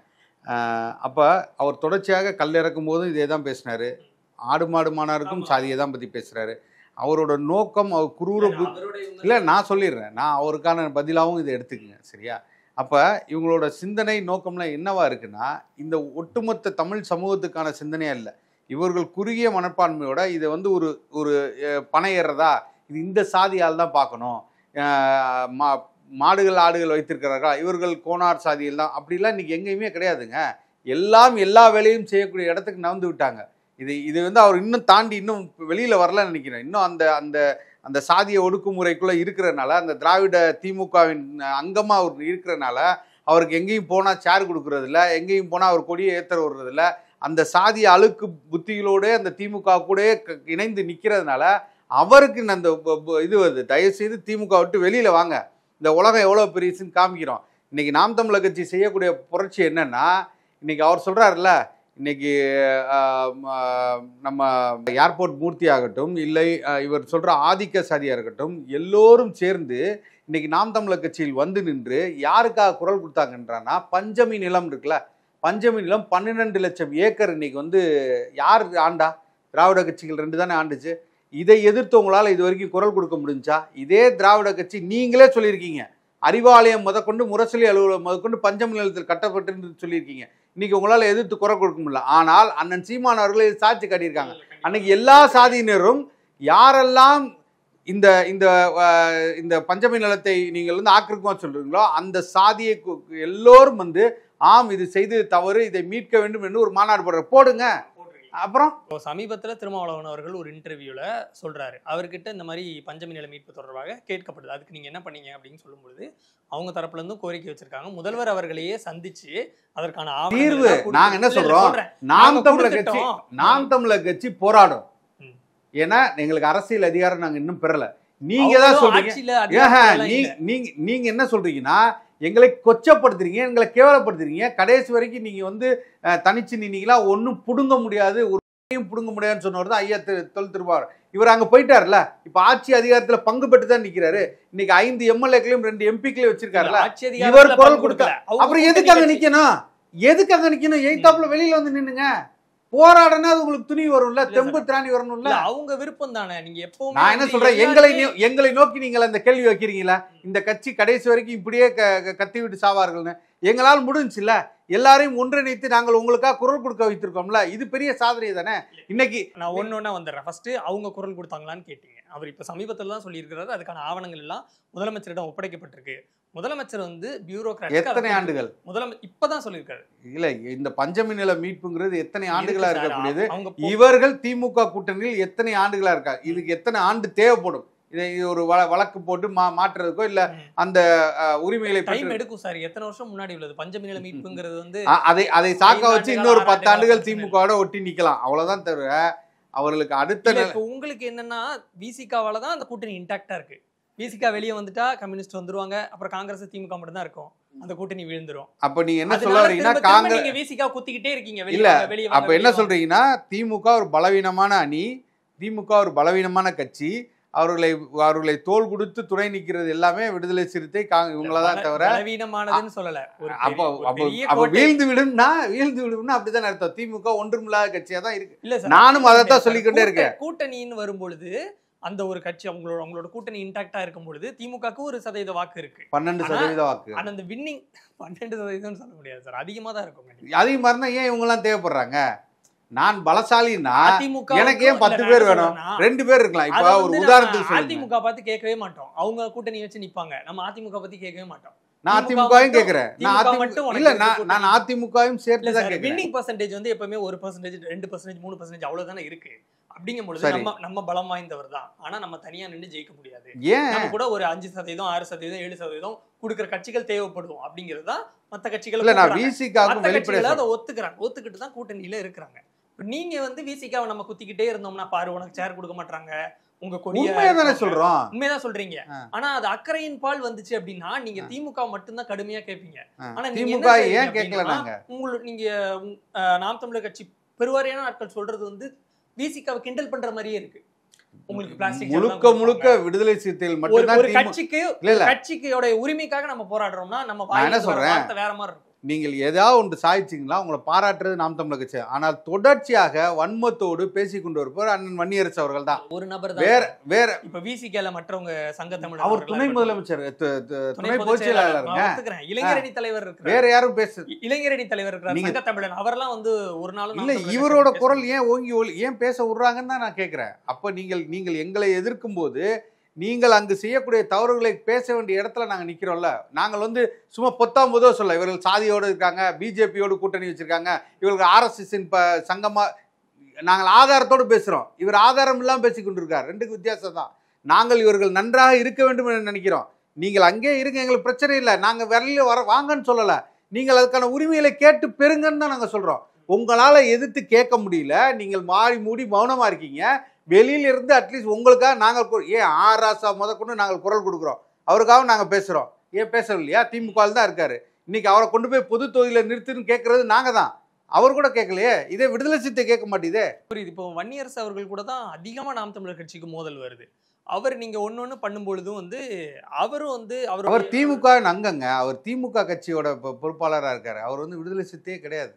அப்போ அவர் தொடர்ச்சியாக கல் இறக்கும் போதும் இதே தான் பேசினார், ஆடு மாடு மாநாருக்கும் சாதியை தான் பற்றி பேசுகிறாரு. அவரோட நோக்கம் அவர் இல்லை, நான் சொல்லிடுறேன், நான் அவருக்கான பதிலாகவும் இதை எடுத்துக்கங்க, சரியா? அப்போ இவங்களோட சிந்தனை நோக்கம்லாம் என்னவா இருக்குன்னா, இந்த ஒட்டுமொத்த தமிழ் சமூகத்துக்கான சிந்தனையாக இல்லை, இவர்கள் குறுகிய மனப்பான்மையோட இதை வந்து ஒரு பனை ஏறுறதா, இது இந்த சாதியால் தான் பார்க்கணும், மாடுகள் ஆடுகள் வைத்திருக்கிறார்களா, இவர்கள் கோனார் சாதியில் தான், அப்படிலாம் இன்றைக்கி எங்கேயுமே கிடையாதுங்க. எல்லாம் எல்லா வேலையும் செய்யக்கூடிய இடத்துக்கு நகர்ந்து விட்டாங்க. இது வந்து அவர் இன்னும் தாண்டி இன்னும் வெளியில் வரலன்னு நினைக்கிறேன். இன்னும் அந்த அந்த அந்த சாதிய ஒடுக்குமுறைக்குள்ளே இருக்கிறனால, அந்த திராவிட திமுகவின் அங்கமாக அவர் இருக்கிறனால அவருக்கு எங்கேயும் போனால் சேர் கொடுக்குறதில்ல, எங்கேயும் போனால் அவர் கொடியை ஏற்ற விடுறதில்ல, அந்த சாதிய அழுக்கு புத்திகளோடு அந்த திமுக கூட இணைந்து நிற்கிறதுனால அவருக்கு அந்த இது வருது, தயவுசெய்து திமுக விட்டு வெளியில் வாங்க, இந்த உலகம் எவ்வளோ பெருசுன்னு காமிக்கிறோம். இன்றைக்கி நாம் தமிழர் கட்சி செய்யக்கூடிய புரட்சி என்னென்னா, இன்றைக்கி அவர் சொல்கிறாருல்ல, இன்றைக்கி நம்ம ஏர்போர்ட் மூர்த்தி ஆகட்டும், இல்லை இவர் சொல்கிற ஆதிக்க சாதியாக இருக்கட்டும், எல்லோரும் சேர்ந்து இன்றைக்கி நாம் தமிழர் கட்சியில் வந்து நின்று யாருக்காக குரல் கொடுத்தாங்கன்றான்னா, பஞ்சமி நிலம் இருக்குல்ல, பஞ்சமி நிலம் 12 லட்சம் ஏக்கர் இன்றைக்கி வந்து யார் ஆண்டா? திராவிட கட்சிகள் 2 தானே ஆண்டுச்சு. இதை எதிர்த்தவங்களால் இது வரைக்கும் குரல் கொடுக்க முடிஞ்சா? இதே திராவிட கட்சி நீங்களே சொல்லியிருக்கீங்க, அறிவாலயம் முதற்கொண்டு முரசொலி அலுவலகம் முதற்கொண்டு பஞ்சமி நிலத்தில் கட்டப்பட்டு சொல்லியிருக்கீங்க. இன்னைக்கு உங்களால் எதிர்த்து குரல் கொடுக்க முடியல. ஆனால் அண்ணன் சீமான் அவர்களை சாட்சி காட்டியிருக்காங்க. அன்னைக்கு எல்லா சாதியினரும் யாரெல்லாம் இந்த இந்த இந்த பஞ்சமி நிலத்தை நீங்கள் வந்து ஆக்கிரமிக்கமா சொல்றீங்களோ அந்த சாதியை எல்லோரும் வந்து ஆம் இது செய்து தவறு, இதை மீட்க வேண்டும் என்று ஒரு மாநாடு போடுங்க. அப்புறம் சமீபத்தில் திருமாவளவன் அவர்கள் ஒரு இன்டர்வியூல சொல்றாரு, அவர்கிட்ட இந்த மாதிரி பஞ்சமி நில மீட்பு தொடர்பாக கேட்கப்படுது, அதுக்கு நீங்க என்ன பண்ணீங்க அப்படின்னு சொல்லும்பொழுது அவங்க தரப்புல இருந்து கோரிக்கை வச்சிருக்காங்க. முதல்வர் அவர்களையே சந்திச்சு அதற்கான தீர்வு நாங்க என்ன சொல்றோம், நாம் தமிழர் கட்சி போராடும். ஏன்னா எங்களுக்கு அரசியல் அதிகாரம் நாங்க இன்னும் பெறல. நீங்க தான் சொல்றீங்க, நீங்க என்ன சொல்றீங்கன்னா எங்களை கொச்சப்படுத்துறீங்க, எங்களை கேவலப்படுத்துறீங்க. கடைசி வரைக்கும் நீங்க வந்து தனிச்சு நின்னீங்களா, ஒன்றும் புடுங்க முடியாது, ஒரு புடுங்க முடியாதுன்னு சொன்னவர் தான் ஐயா தொல் திருவாரூர். இவர் அங்க போயிட்டாருல, இப்ப ஆட்சி அதிகாரத்துல பங்கு பெற்று தான் நிக்கிறாரு. இன்னைக்கு 5 எம்எல்ஏக்களையும் 2 எம்பிக்களையும் வச்சிருக்காருல, இவர் குரல் கொடுக்கல. அப்புறம் எதுக்கு அங்க நிக்கணும், எதுக்கு அங்க நிக்கணும்? எய்தாப்புல வெளியில வந்து நின்னுங்க. போராடனா அது உங்களுக்கு துணி வரும்ல, இல்ல தெம்பு சார். திராணி வரணும்ல. இல்ல, அவங்க விருப்பம் தானே. நீங்க எப்பவுமே நான் என்ன வந்து சொல்றேன், எல்லாருமே எங்களை நோக்கி நீங்கள் அந்த கேள்வி வைக்கிறீங்களா? இந்த கட்சி கடைசி வரைக்கும் இப்படியே கத்தி விட்டு சாவார்கள்னு. எங்களால் முடிஞ்சுல, எல்லாரையும் ஒன்றிணைத்து நாங்கள் உங்களுக்காக குரல் கொடுக்க வைத்திருக்கோம்ல. இது பெரிய சாதனை தானே. இன்னைக்கு நான் ஒன்னொன்னா வந்துடுறேன். ஃபர்ஸ்ட் அவங்க குரல் கொடுத்தாங்களான்னு கேட்டீங்க. அவர் இப்ப சமீபத்துல தான் சொல்லியிருக்கிறாரு, அதுக்கான ஆவணங்கள் எல்லாம் முதலமைச்சரிடம் ஒப்படைக்கப்பட்டிருக்கு. முதலமைச்சர் வந்து பியூரோகிராட் எத்தனை ஆண்டுகள் இப்பதான் சொல்லியிருக்காரு. இல்ல, இந்த பஞ்சமி நில மீட்புங்கிறது எத்தனை ஆண்டுகளா இருக்கு சார். இருக்கக்கூடியது. அவங்க இவர்கள் திமுக கூட்டணியில் எத்தனை ஆண்டுகளா இருக்கா, இதுக்கு எத்தனை ஆண்டு தேவைப்படும்? இதை ஒரு வழக்கு போட்டு மாற்றுறதுக்கோ இல்ல அந்த உரிமைகளை டைம் எடுக்கும் சார். எத்தனை வருஷம் முன்னாடி உள்ளது பஞ்சமி நில மீட்புங்கிறது வந்து அதை சாக்க வச்சு இன்னொரு 10 ஆண்டுகள் பிரச்சனை திமுகவோட ஒட்டி நிக்கலாம், அவ்வளவுதான். தவிர அவர்களுக்கு அடுத்த இல்ல. இப்ப உங்களுக்கு என்னன்னா விசிகாவால தான் அந்த கூட்டணி இன்டாக்டா இருக்கு. விசிகா வெளியே வந்துட்டா கம்யூனிஸ்ட் வந்துருவாங்க, அப்புறம் காங்கிரஸ் திமுக மட்டும் தான் இருக்கும், அந்த கூட்டணி விழுந்துரும். அப்ப நீங்க என்ன சொல்ல அதனால வரீங்கன்னா, திரும்ப திரும்ப காங்கிரஸ் நீங்க விசிகா குத்திக்கிட்டே இருக்கீங்க. இல்ல, வெளியே அப்ப என்ன சொல்றீங்கன்னா, திமுக ஒரு பலவீனமான அணி, திமுக ஒரு பலவீனமான கட்சி, அவர்களை தோள் கொடுத்து துணை நிக்கிறது எல்லாமே விடுதலை சிறுத்தை இவங்களதான் தவிர பலவீனமானதுன்னு சொல்லல. அப்ப வீழ்ந்து விடும்னா அப்படிதான் அர்த்தம். திமுக ஒன்றுமில்லாத கட்சியா தான் இருக்கு. இல்ல சார், நானும் அதைத்தான் சொல்லிக்கிட்டே இருக்கேன். கூட்டணின்னு வரும்பொழுது அந்த ஒரு கட்சி அவங்களோட கூட்டணி இன்டாக்டா இருக்கும் பொழுது திமுகக்கு 1% வாக்கு இருக்கு. 12% வாக்கு. ஆனா அந்த வின்னிங் 12% சொல்ல முடியாது சார், அதிகமா தான் இருக்கும். அதிகமா இருந்தா ஏன் இவங்க எல்லாம் தேவைப்படுறாங்க? நான் பலசாலின்னா அதிமுக எனக்கு ஏன் 10 பேர் வேணும்? 2 பேர் இருக்கலாம். இப்ப ஒரு உதாரணத்துக்கு சொல்லுங்க. அதிமுக பார்த்து கேட்கவே மாட்டோம், அவங்க கூட்டணி வச்சு நிப்பாங்க. நம்ம அதிமுக பத்தி கேட்கவே மாட்டோம். நான் அதிமுகவும் கேக்குறேன். நான் அதிமுகவும் சேர்த்து தான் கேக்குறேன். வின்னிங் பெர்சன்டேஜ் வந்து எப்பவுமே 1%, 2%, 3% அவ்வளவுதானே இருக்கு. அப்படிங்கும் பொழுது நம்ம பலம் வாய்ந்தவர் தான். ஆனா நம்ம தனியா நின்று ஜெயிக்க முடியாது. நம்ம கூட ஒரு 5%, 6%, 7% கொடுக்கிற கட்சிகள் தேவைப்படும். அப்படிங்கிறது தான் மத்த கட்சிகள் ஒத்துக்கிட்டு தான் கூட்டணியில இருக்கிறாங்க. நீங்க வந்து விசிகாவை நம்ம குத்திக்கிட்டே இருந்தோம்னா, பாரு உனக்கு சேர் கொடுக்க மாட்டாங்க, உங்க உண்மையாதானே சொல்றோம். உண்மைதான் சொல்றீங்க. ஆனா அது அக்கறையின் பால் வந்துச்சு அப்படின்னா நீங்க திமுக மட்டும்தான் கடுமையா கேட்பீங்க. ஆனா திமுக ஏன் கேட்கல? நீங்க நாம் தமிழர் கட்சி பெருவாரியான ஆட்கள் சொல்றது வந்து விசிகாவை கிண்டல் பண்ற மாதிரியே இருக்கு. உங்களுக்கு பிளாஸ்டிக் முழுக்க விடுதலை சிறுத்தைகள் மட்டும்தான். ஒரு கட்சியோட உரிமைக்காக நம்ம போராடுறோம்னா நம்ம வார்த்தை வேற மாதிரி இருக்கும். நீங்கள் ஏதாவது ஒன்று சாதிச்சிங்களா, உங்களை பாராட்டுறது நாம் தமிழர் கட்சி. ஆனால் தொடர்ச்சியாக வன்மத்தோடு பேசிக் கொண்டு வருப்பவர் அண்ணன் வன்னியரசு அவர்கள் தான். ஒரு நபர் வேற இப்ப விசிகேல மற்றவங்க சங்க தமிழர், அவர் துணை முதலமைச்சர், துணை பொதுச் செயலாளருங்க, இளைஞரணி தலைவர் இருக்காரு, வேற யாரும் பேச இளைஞரணி தலைவர் இருக்காரு, சங்க தமிழன். அவரெல்லாம் வந்து ஒரு நாள் இல்ல, இவரோட குரல் ஏன் ஓங்கி ஏன் பேச விடுறாங்கன்னு தான் நான் கேட்கிறேன். அப்ப நீங்கள் எங்களை எதிர்க்கும் போது நீங்கள் அங்கு செய்யக்கூடிய தவறுகளை பேச வேண்டிய இடத்துல நாங்கள் நிற்கிறோம்ல. நாங்கள் வந்து சும்மா பொத்தாம் பொதுவாக சொல்ல, இவர்கள் சாதியோடு இருக்காங்க, பிஜேபியோடு கூட்டணி வச்சிருக்காங்க, இவர்கள் ஆர்எஸ்எஸ்ஸின் சங்கமா, நாங்கள் ஆதாரத்தோடு பேசுகிறோம், இவர் ஆதாரம் இல்லாமல் பேசி கொண்டிருக்கார். ரெண்டுக்கு வித்தியாசம் தான். நாங்கள் இவர்கள் நன்றாக இருக்க வேண்டும் என்று நினைக்கிறோம். நீங்கள் அங்கே இருங்க, எங்களுக்கு பிரச்சனை இல்லை, நாங்கள் விரலில் வாங்கன்னு சொல்லலை, நீங்கள் அதுக்கான உரிமைகளை கேட்டு பெறுங்கன்னு தான் நாங்கள் சொல்கிறோம். உங்களால் எதிர்த்து கேட்க முடியல, நீங்கள் மாறி மூடி மௌனமாக இருக்கீங்க. வெளியில இருந்து அட்லீஸ்ட் உங்களுக்காக நாங்கள் ஏன் ராசா முதற்கொண்டு நாங்கள் குரல் கொடுக்குறோம், அவருக்காக நாங்கள் பேசுகிறோம். ஏன் பேசவில்லையா? திமுக தான் இருக்காரு. இன்னைக்கு அவரை கொண்டு போய் பொது தொகுதியில் நிறுத்துன்னு கேட்கறது நாங்கள் தான், அவர் கூட கேட்கலையே. இதே விடுதலை சிறுத்தை கேட்க மாட்டேதே. புரியுது. இப்போ வன்னியரசு அவர்கள் கூட தான் அதிகமாக நாம் தமிழர் கட்சிக்கு மோதல் வருது. அவர் நீங்க ஒன்னொன்னு பண்ணும்பொழுதும் வந்து அவரும் வந்து அவர் திமுக அங்கங்க, அவர் திமுக கட்சியோட பொறுப்பாளராக இருக்காரு. அவர் வந்து விடுதலை சிறுத்தையே கிடையாது.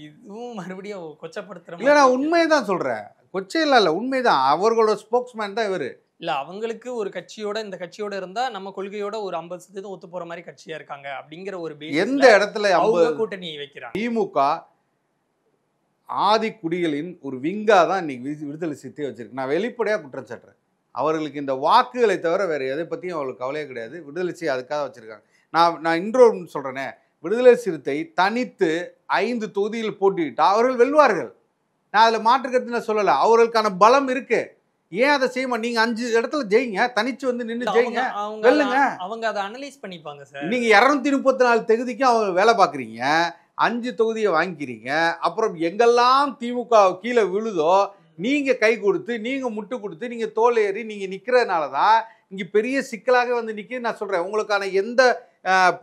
இதுவும் மறுபடியும் கொச்சப்படுத்துற இல்ல, நான் உண்மைதான் சொல்றேன், கொச்சை இல்ல, உண்மைதான். அவர்களோட ஸ்போக்ஸ்மேன் தான் இவரு. இல்ல, அவங்களுக்கு ஒரு கட்சியோட இந்த கட்சியோட இருந்தா நம்ம கொள்கையோட ஒரு 50% ஒத்து போற மாதிரி கட்சியா இருக்காங்க அப்படிங்கிற ஒரு எந்த இடத்துல கூட்டணி வைக்கிறாங்க. திமுக ஆதி குடிகளின் ஒரு விங்கா தான் இன்னைக்கு விடுதலை சிறுத்தை வச்சிருக்கு. நான் வெளிப்படையா குற்றம் சாட்டுறேன். அவர்களுக்கு இந்த வாக்குகளை தவிர வேற எதை பத்தியும் அவங்களுக்கு கவலையே கிடையாது. விடுதலை சிறுத்தை அதுக்காக வச்சிருக்காங்க. நான் இன்னொரு சொல்றேனே, விடுதலை சிறுத்தை தனித்து 5 தொகுதியில் போட்டியிட்டா அவர்கள் வெல்வார்கள். நான் அதில் மாற்றுக்கருத்து சொல்லலை. அவர்களுக்கான பலம் இருக்கு. ஏன் அதை செய்ய மாட்டீங்க? நீங்க 5 இடத்துல ஜெயிங்க, தனிச்சு வந்து நின்று ஜெயிங்க, வெல்லுங்க. அவங்க அதை அனலைஸ் பண்ணிப்பாங்க சார். நீங்க 234 தொகுதிக்கும் அவங்க வேலை பார்க்குறீங்க, 5 தொகுதியை வாங்கிக்கிறீங்க. அப்புறம் எங்கெல்லாம் திமுக கீழே விழுதோ நீங்க கை கொடுத்து, நீங்க முட்டு கொடுத்து, நீங்க தோல் ஏறி நீங்க நிக்கிறதுனால தான் இங்க பெரிய சிக்கலாக வந்து நிற்கிது. நான் சொல்றேன், உங்களுக்கான எந்த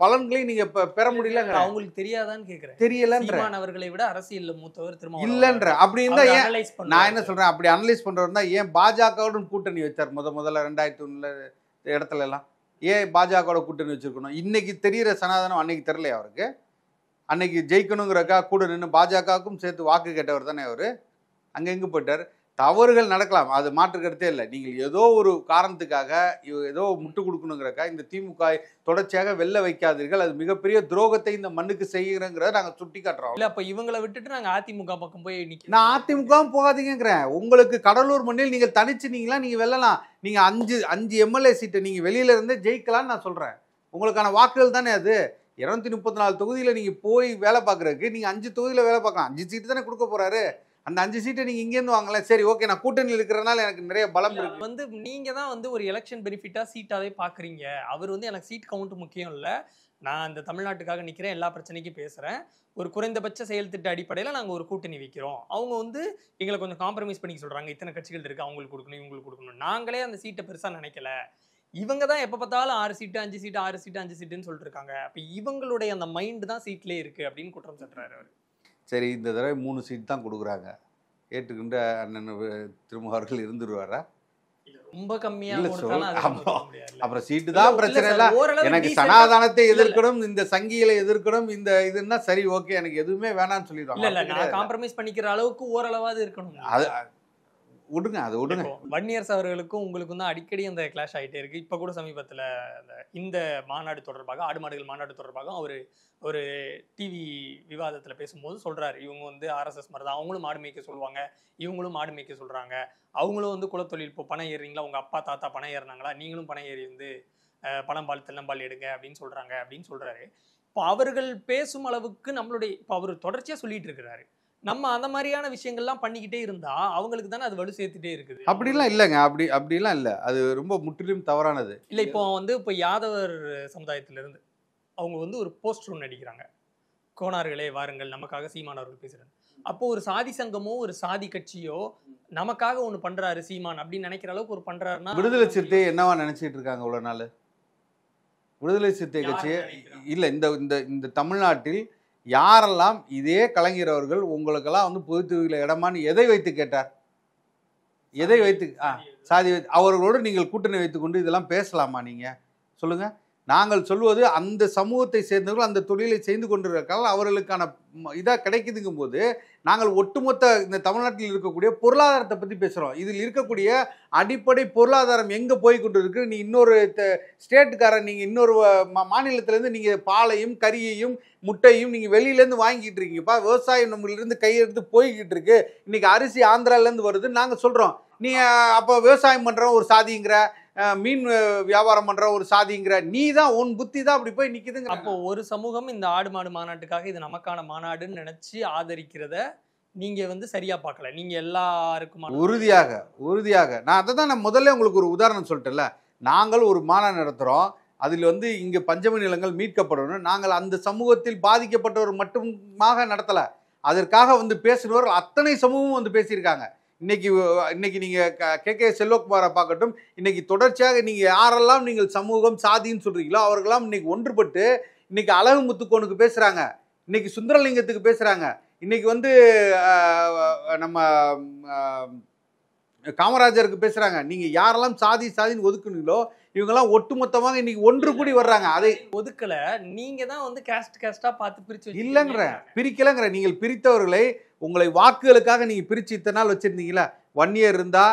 பலன்களையும் நீங்க பெற முடியல. அவங்களுக்கு தெரியாதான்னு கேக்குறேன். தெரியலன்ற அவர்களை விட அரசியல்ல மூத்தவர் திரும்ப இல்லன்ற அப்படி இருந்தா ஏன் நான் என்ன சொல்றேன், அப்படி அனலைஸ் பண்றவர்னா ஏன் பாஜகவுடன் கூட்டணி வச்சார் முதல்ல 2001 இடத்துல எல்லாம்? ஏன் பாஜகவோட கூட்டணி வச்சிருக்கணும்? இன்னைக்கு தெரியுற சனாதனம் அன்னைக்கு தெரியலையா அவருக்கு? அன்னைக்கு ஜெயிக்கணுங்கிறக்கா கூட நின்று பாஜகவுக்கும் சேர்த்து வாக்கு கேட்டவர் தானே அவர். அங்கே எங்கே போயிட்டார்? தவறுகள் நடக்கலாம், அது மாற்று கருத்தே இல்லை. நீங்கள் ஏதோ ஒரு காரணத்துக்காக ஏதோ முட்டு கொடுக்கணுங்கிறக்கா இந்த திமுக தொடர்ச்சியாக வெல்ல வைக்காதீர்கள், அது மிகப்பெரிய துரோகத்தை இந்த மண்ணுக்கு செய்கிறங்கிறத நாங்கள் சுட்டி காட்டுறோம். இல்ல அப்ப இவங்களை விட்டுட்டு நாங்க அதிமுக பக்கம் போய் நிக்க. நான் அதிமுகவும் போகாதீங்கிறேன். உங்களுக்கு கடலூர் மண்ணில் நீங்கள் தனிச்சு நீங்கள் வெல்லலாம். நீங்கள் அஞ்சு எம்எல்ஏ சீட்டை நீங்கள் வெளியில இருந்தே ஜெயிக்கலாம்னு நான் சொல்கிறேன். உங்களுக்கான வாக்குகள் தானே அது. 234 தொகுதியில் நீங்கள் போய் வேலை பார்க்குறதுக்கு நீங்கள் 5 தொகுதியில் வேலை பார்க்கலாம். 5 சீட்டு தானே கொடுக்க போகிறாரு. அந்த 5 சீட்டை நீங்கள் இங்கேருந்து வாங்கலாம். சரி ஓகே, நான் கூட்டணியில் இருக்கிறதுனால எனக்கு நிறைய பலம் இருக்கு. வந்து நீங்க தான் வந்து ஒரு எலெக்ஷன் பெனிஃபிட்டா சீட்டாவே பாக்குறீங்க. அவர் வந்து எனக்கு சீட் கவுண்ட் முக்கியம் இல்லை, நான் இந்த தமிழ்நாட்டுக்காக நிற்கிறேன், எல்லா பிரச்சனைக்கும் பேசுகிறேன், ஒரு குறைந்தபட்ச செயல் திட்ட அடிப்படையில் நாங்கள் ஒரு கூட்டணி வைக்கிறோம். அவங்க வந்து எங்களை கொஞ்சம் காம்ப்ரமைஸ் பண்ணி சொல்கிறாங்க, இத்தனை கட்சிகள் இருக்குது, அவங்களுக்கு கொடுக்கணும் இவங்களுக்கு கொடுக்கணும். நாங்களே அந்த சீட்டை பெருசாக நினைக்கல. இவங்க தான் எப்போ பார்த்தாலும் 6 சீட்டு 5 சீட்டு 6 சீட்டு 5 சீட்டுன்னு சொல்லிட்டு இருக்காங்க. அப்போ இவங்களுடைய அந்த மைண்டு தான் சீட்லேயே இருக்குது அப்படின்னு குற்றம் சாட்டுறாரு அவர். சரி, இந்த தடவை 3 சீட் தான் கொடுக்குறாங்க, ஏற்றுக்கின்ற அண்ணன் திருமாவர்கள் இருந்துருவாரா? ரொம்ப கம்மியா அப்புறம் சீட்டு தான் பிரச்சனை இல்லை. எனக்கு சனாதானத்தை எதிர்க்கணும், இந்த சங்கிகளை எதிர்க்கணும், இந்த இதுன்னா சரி ஓகே, எனக்கு எதுவுமே வேணாம்னு சொல்லிடுவாங்க. இல்ல நான் காம்ப்ரமைஸ் பண்ணிக்கிற அளவுக்கு ஓரளவாவது இருக்கணும். அது விடுங்க, அது விடுங்க. வன்னியர்ஸ் அவர்களுக்கும் உங்களுக்கும் தான் அடிக்கடி அந்த கிளாஷ் ஆகிட்டே இருக்கு. இப்போ கூட சமீபத்தில் இந்த மாநாடு தொடர்பாக, ஆடு மாடுகள் மாநாடு தொடர்பாக அவர் ஒரு டிவி விவாதத்தில் பேசும்போது சொல்றாரு, இவங்க வந்து ஆர்எஸ்எஸ் மாதிரி தான், அவங்களும் மாடு மேய்க்க சொல்லுவாங்க, இவங்களும் மாடு மேய்க்க சொல்றாங்க, அவங்களும் வந்து குலத்தொழில் இப்போ பணம் ஏறுறீங்களா, உங்க அப்பா தாத்தா பணம் ஏறினாங்களா, நீங்களும் பணம் ஏறி வந்து பணம்பால் தென்னம்பால் எடுங்க அப்படின்னு சொல்றாங்க அப்படின்னு சொல்றாரு. இப்போ அவர்கள் பேசும் அளவுக்கு நம்மளுடைய இப்போ அவர் தொடர்ச்சியா சொல்லிட்டு இருக்கிறாரு. நம்ம அந்த மாதிரியான விஷயங்கள்லாம் பண்ணிக்கிட்டே இருந்தா அவங்களுக்கு தானே அது வலு சேர்த்துட்டே இருக்குது. அப்படிலாம் இல்லைங்க, அப்படிலாம் இல்லை, அது ரொம்ப முற்றிலும் தவறானது. இல்லை இப்போ வந்து இப்போ யாதவர் சமுதாயத்திலிருந்து அவங்க வந்து ஒரு போஸ்டர் ஒன்று அடிக்கிறாங்க, கோணார்களே வாருங்கள் நமக்காக சீமான் அவர்கள் பேசுறாரு. அப்போ ஒரு சாதி சங்கமோ ஒரு சாதி கட்சியோ நமக்காக ஒன்று பண்றாரு சீமான் அப்படின்னு நினைக்கிற அளவுக்கு ஒரு பண்றாருன்னா, விடுதலை சிறுத்தை என்னவா நினைச்சிட்டு இருக்காங்க இவ்வளவு நாள்? விடுதலை சிறுத்தை கட்சியே இல்லை, இந்த தமிழ்நாட்டில் யாரெல்லாம் இதே கலைஞர் அவர்கள் உங்களுக்கெல்லாம் வந்து பொது தொகுதியில் இடமான்னு எதை வைத்து கேட்டார்? எதை வைத்து? சாதி வைத்து. அவர்களோடு நீங்கள் கூட்டணி வைத்துக்கொண்டு இதெல்லாம் பேசலாமா? நீங்கள் சொல்லுங்கள். நாங்கள் சொல்வது அந்த சமூகத்தை சேர்ந்தவர்கள் அந்த தொழிலை செய்து கொண்டிருக்கால் அவர்களுக்கான இதாக கிடைக்குதுங்கும் போது நாங்கள் ஒட்டுமொத்த இந்த தமிழ்நாட்டில் இருக்கக்கூடிய பொருளாதாரத்தை பற்றி பேசுகிறோம். இதில் இருக்கக்கூடிய அடிப்படை பொருளாதாரம் எங்கே போய் கொண்டு இருக்கு? நீ இன்னொரு ஸ்டேட்டுக்காரன், நீங்கள் இன்னொரு மாநிலத்திலேருந்து நீங்கள் பாலையும் கறியையும் முட்டையும் நீங்கள் வெளியிலேருந்து வாங்கிட்டு இருக்கீங்கப்பா. விவசாயம் நம்மளிருந்து கையெடுத்து போய்கிட்டு இருக்கு. இன்னைக்கு அரிசி ஆந்திராலேருந்து வருதுன்னு நாங்கள் சொல்கிறோம். நீ அப்போ விவசாயம் பண்ணுறோம் ஒரு சாதிங்கிற, மீன் வியாபாரம் பண்ற ஒரு சாதிங்கிற, நீ தான் உன் புத்தி தான் அப்படி போய் நிக்குதுங்க. அப்போ ஒரு சமூகம் இந்த ஆடு மாடு மாநாட்டுக்காக இது நமக்கான மாநாடுன்னு நினைச்சு ஆதரிக்கிறத நீங்க வந்து சரியா பார்க்கல. நீங்க எல்லாருக்கும் உறுதியாக நான் அதை தான் நான் முதல்ல உங்களுக்கு ஒரு உதாரணம் சொல்லிட்டேன்ல. நாங்கள் ஒரு மாநாடு நடத்துறோம், அதில் வந்து இங்கே பஞ்சமி நிலங்கள் மீட்கப்படணும், நாங்கள் அந்த சமூகத்தில் பாதிக்கப்பட்டவர் மட்டுமாக நடத்தலை, அதற்காக வந்து பேசுகிறவர்கள் அத்தனை சமூகமும் வந்து பேசியிருக்காங்க. இன்னைக்கு நீங்கள் கே செல்வகுமாரை பார்க்கட்டும், இன்னைக்கு தொடர்ச்சியாக நீங்கள் யாரெல்லாம் நீங்கள் சமூகம் சாதின்னு சொல்கிறீங்களோ அவர்களெல்லாம் இன்னைக்கு ஒன்றுபட்டு இன்னைக்கு அழகு முத்துக்கோனுக்கு பேசுகிறாங்க, இன்னைக்கு சுந்தரலிங்கத்துக்கு பேசுகிறாங்க, இன்னைக்கு வந்து நம்ம காமராஜருக்கு பேசுகிறாங்க. நீங்கள் யாரெல்லாம் சாதின்னு ஒதுக்குனீங்களோ இவங்கெல்லாம் ஒட்டுமொத்தமாக இன்னைக்கு ஒன்று கூடி வர்றாங்க. அதை ஒதுக்கல, நீங்க தான் வந்து கேஸ்டா பார்த்து பிரிச்சு பிரிக்கலங்கிற. நீங்கள் பிரித்தவர்களை உங்களை வாக்குகளுக்காக நீங்க பிரிச்சு இத்தனை நாள் வச்சிருந்தீங்களா? வன்னியர் இருந்தா